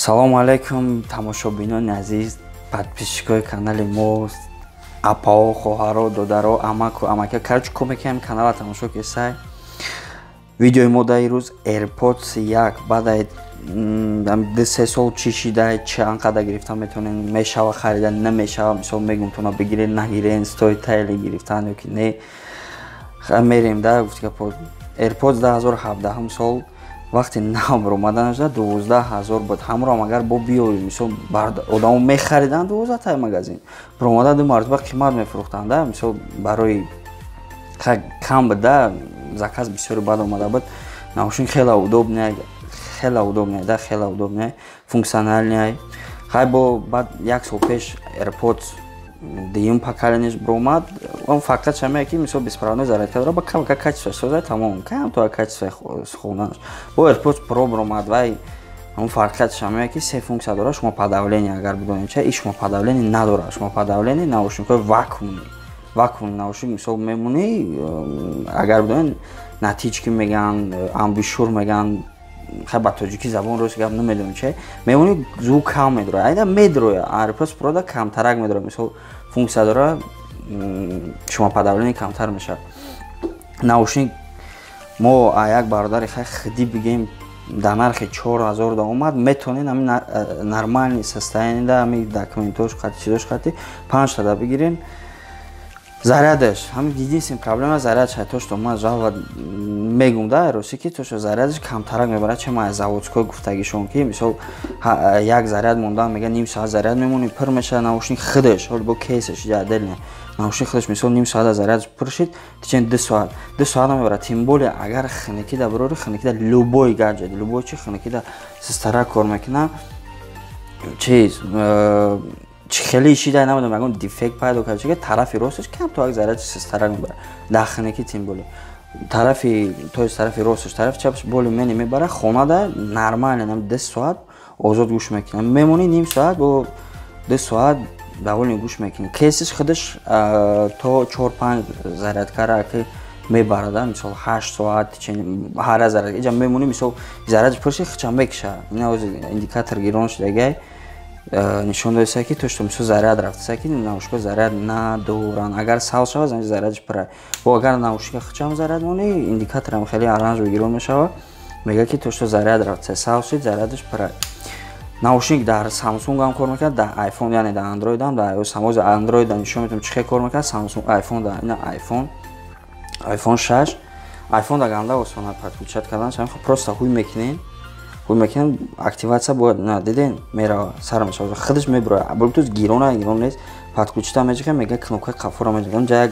Ассалому алайкум тамошобинони азиз, подписчикои канали мо, апао, хоҳаро, додаро, амаку, амака, короче кӯмекам канала тамошо кесай. Видеои мо даи рӯз Airpods як баъд 2-3 сол чишида чанқадр гирифта метавонен, мешава харидан, намешава, мисол мегум туна бигирен, нагирен, стои тайли гирифтан ё ки не. Мерем да гуфтика Airpods 2017 сол вақти нав омадан 12,000 буд. Ҳамро агар бо биёри мисол одамо мехаридан 12 та магазин. Промода ду мартаба қимат мефурӯхтанда, мисол барои кам буда заказ бисёри бад омада буд. Наушник хела удобне, хела удобне, да хела удобне, функциональне. Хай бо бад як сол пеш Airpods диюм поколенияш бромад, он фақат шаме ки мисол беспроводной зарядка дора ба камка качество соза тамом, кам то качество хонаш. Бо Airpods Pro бромад вай он фақат шаме ки се функция дора, шумо подавление агар бидонем ча, и шумо подавление надора, шумо подавление наушникҳои вакуумӣ. Вакуум наушник мисол мемонӣ, агар бидонем натички меган, амбушюр меган, хай ба тоҷики забон рӯз гап намедонем че, мемонӣ звук кам медроя, айда медроя, Airpods Pro да камтарак медроя, мисол функция дора, шумо подавление камтар мешавад. Наушник мо як бародари хай хидӣ бигем да нархи 4000 да омад, метавонед ҳамин нормальни состояние да ҳамин документош хати чизош хати 5 та да бигирен. Зарядаш, ҳамин единствен проблема зарядаш, то што ман жалва мегум да рости ки то што зарядаш камтарак мебарад, че ман заводской гуфтагишон ки мисол як заряд мондан мега ним соат заряд мемони пир мешавад наушник хидаш, ҳол бо кейсаш отдельно наушник хидаш мисол ним соат зарядаш пир шид, тичен 2 соат мебарад. Тем более агар хиники да барори хиники да любой гаджет, любой чи хиники да систарак кор мекунад, чиз хеле ишида намудам ягон дефект пайдо кард, чига тарафи росташ кам то як заряд систарак мебарад. Дахники тем более тарафи то есть тарафи росташ, тарафи чапаш боли мени мебарад, хонада нормально нам 10 соат озод гӯш мекунам. Мемони ним соат бо 2 соат довольно гӯш мекунам. Кейсиш худаш то 4-5 зарядкара ки мебарад, мисол 8 соат чин ҳар заряд. Иҷа мемони мисол зарядаш пурши хичам мекиша. Ина оз индикатор гирон шудагай нишон додиса ки то што мисол заряд рафтаса ки наушникҳо заряд надоранд. Агар сал шавад замин зарядаш пира. Бо агар наушникҳо хичам заряд мони индикаторам хеле оранжевый гирон мешавад. Мега ки то што заряд рафтаса сал шид зарядаш пира. Наушник дар Samsung ҳам кор мекард, дар iPhone яъне дар Android ҳам, дар iOS Android нишон метавонам чӣ хел кор мекард. Samsung iPhone дар ина iPhone 6 iPhone дар ганда осона подключат карданаш, просто ҳуй мекунем. Мекунем активация бояд на диден мера сар мешавад, худаш меброя. Bluetooth гирона гирон нест, подключита меҷекам, мега кнопка қафура меҷекам, ҷа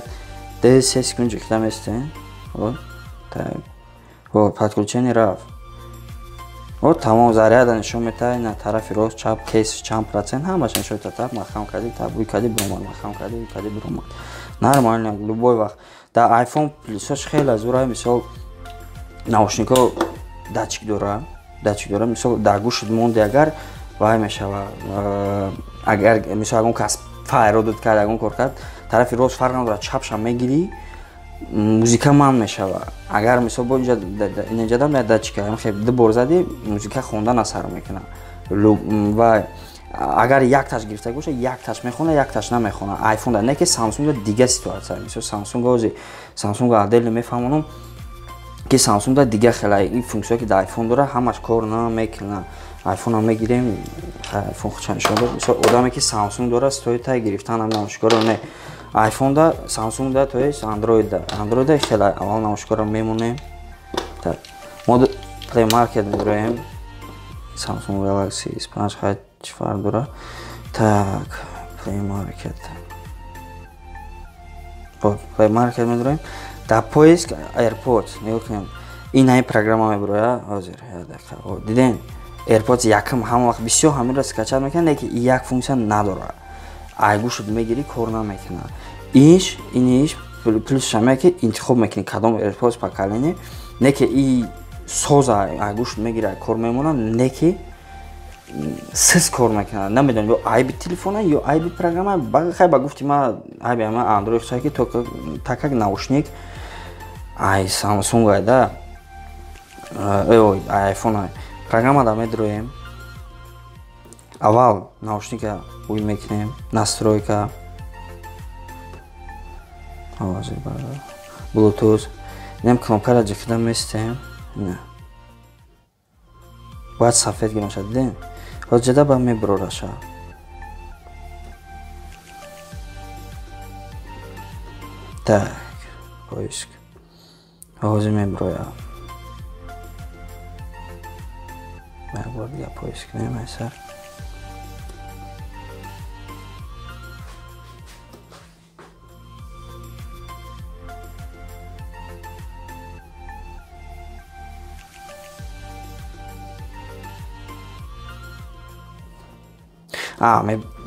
10 секунд ҷекида местен. Вот так. Вот подключение рафт. Вот тамом заряда нишон метаҳад, на тарафи рост, чап, кейс чанд процент ҳамаш нишон метаҳад. Махам кади, таб буй кади бромад, махам кади, буй кади бромад. Нормально, любой вақт. Дар iPhone плюсаш хеле зура, мисол наушникҳо датчик дора. Датчик дора, мисол дар гӯшат монди агар вай мешавад, агар мисол ягон кас файро дод кард, ягон кор кард, тарафи рост фарқ надорад, чапша мегирӣ, музика ман мешавад. Агар мисол бо инҷа дам датчика хеб 2 бор зади, музика хондан асар мекунад. Вай агар як таш гирифта боша, як таш мехона, як таш намехона. iPhone да не ки Samsung да дига ситуация, мисол Samsung ози Samsung адел мефаҳмонам ки Samsung да дига хеле ин функсия ки дар iPhone дора ҳамаш кор намекунад. iPhone ҳам мегирем, iPhone худшон шуда. Мисол одаме ки Samsung дора стои тай гирифтан ҳам наушникҳоро не. iPhone да Samsung да то есть Android да хеле аввал наушникҳоро мемонем. Так. Мо Play Market медроем. Samsung Galaxy S5 хай чифар дора. Так, Play Market. Вот Play Market медроем. Дар поиск Airpods нигоҳ кунем. Ин ҳамин программа меброя ҳозир. Диден Airpods якам ҳама вақт бисёр ҳаминро скачат мекунад, лекин як функсия надорад. Ай гӯшат мегирӣ кор намекунад. Иш плюс шаме ки интихоб мекунӣ кадом Airpods поколение, не ки и соза ай гӯшат мегирад кор мемонад, не ки сис кор мекунад. Намедонам ё айби телефона ё айби программа. Хай ба гуфти ман айби ҳама Android хусай ки так як наушник ай Samsung айда ой iPhone программа да медроем. аввал наушника бӯй мекунем, настройка, овози бардор, блютуз. Инам кнопкаро ҷикида местем. Не. Бояд сафед гирон шад. Дидем? Ҳоз ҷада ба меброраша. Так, поиск. Овози меброя. Як бор дига поиск кунем айсар.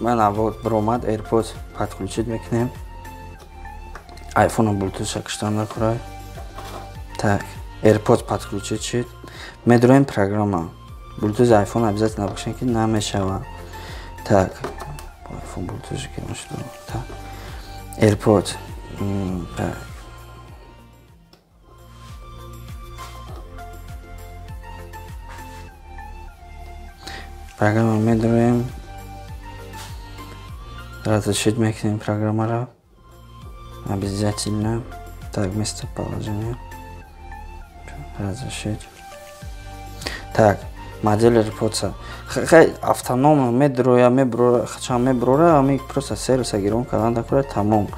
Мана вот бромад Airpods подключить мекунем. iPhone Bluetooth шакштан накурай. Так, Airpods подключить шид. Медроем программа. Bluetooth iPhone обязательно бошен ки на мешавад. Так, iPhone Bluetooth ки мошду. Так. Airpods. Так. Программа медроем. Разрешить мекунем программаро. Обязательно. Так, местоположение. Разрешить. Так, модель AirPods. Хай автономно меброра, ами просто сервис гирон кардан дакура тамом.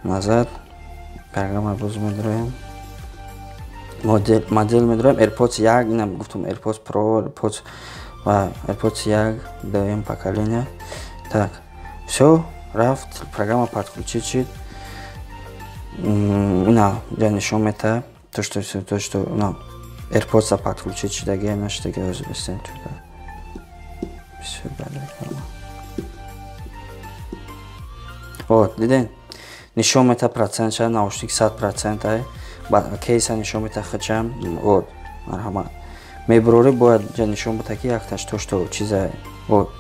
Назад. Программа боз медроем. Модель медроем AirPods 1, инам гуфтам AirPods Pro, AirPods ва AirPods 1 доим поколение. Так. Все, рафт, программа подключить шид. Ина я нишон мета, то что AirPods подключить шидаги, наштаги өзбестен турда. Все, реклама. Вот, диден, нишон мета процент шад, наушник 100% ай. Кейса нишон мета хачам, вот, мархамат. Меброри бояд я нишон мета ки якташ то что чиза, вот.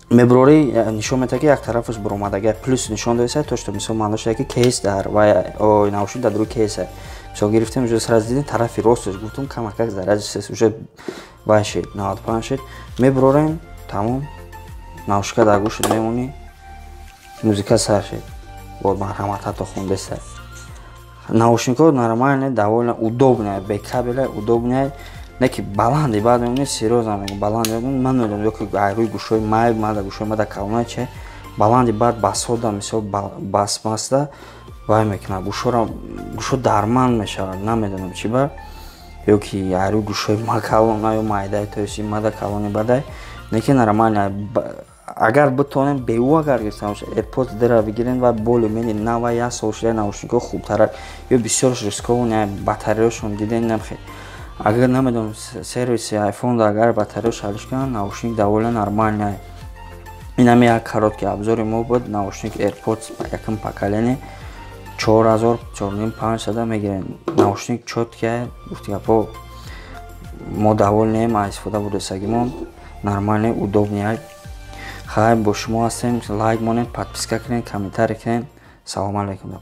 Меброри нишон мета ки як тарафаш бромадаги плюс нишон доиса то что мисол ман дошта ки кейс дар ва наушник дар друг кейса. Мисол гирифтем уже сразу дидем тарафи росташ гуфтум камакак зараҷ уже башид 95 шид. Меброрем тамом. Наушника дар гӯшит мемонӣ. Музика сар шид. Вот марҳамат ҳатто хундеса. Наушникҳо нормально, довольно удобно, без кабеля удобно. Не ки баланди баъд мемонӣ серьёзно мегӯям баланди ман медонам ё ки рӯи гӯшҳои май мада гӯшҳои мада калона че баланди баъд басода мисол басмаста вай мекунад гӯшҳо дарманд мешавад намедонам чӣ ба ё ки рӯи гӯшҳои ма калона ё майдаи тоси мада калони бадай не ки нормально агар битонем беу агар гирифтам AirPods дера бигирен ва более менее 91 сол шуда наушникҳо хубтарак ё бисёр рисковане батареяшон диден намхе. Агар намедонам сервиси iPhone да агар батарея шалиш кунад наушник довольно нормальный. Инам як короткий обзори мо буд наушник AirPods якум поколение 4000-4500 мегирем. Наушник чёткий, гуфтигапо мо довольнем аз истифода бурдасагимон нормальный, удобный. Хай бо шумо ҳастем, лайк монед, подписка кунед, комментарий кунед. Салому алайкум.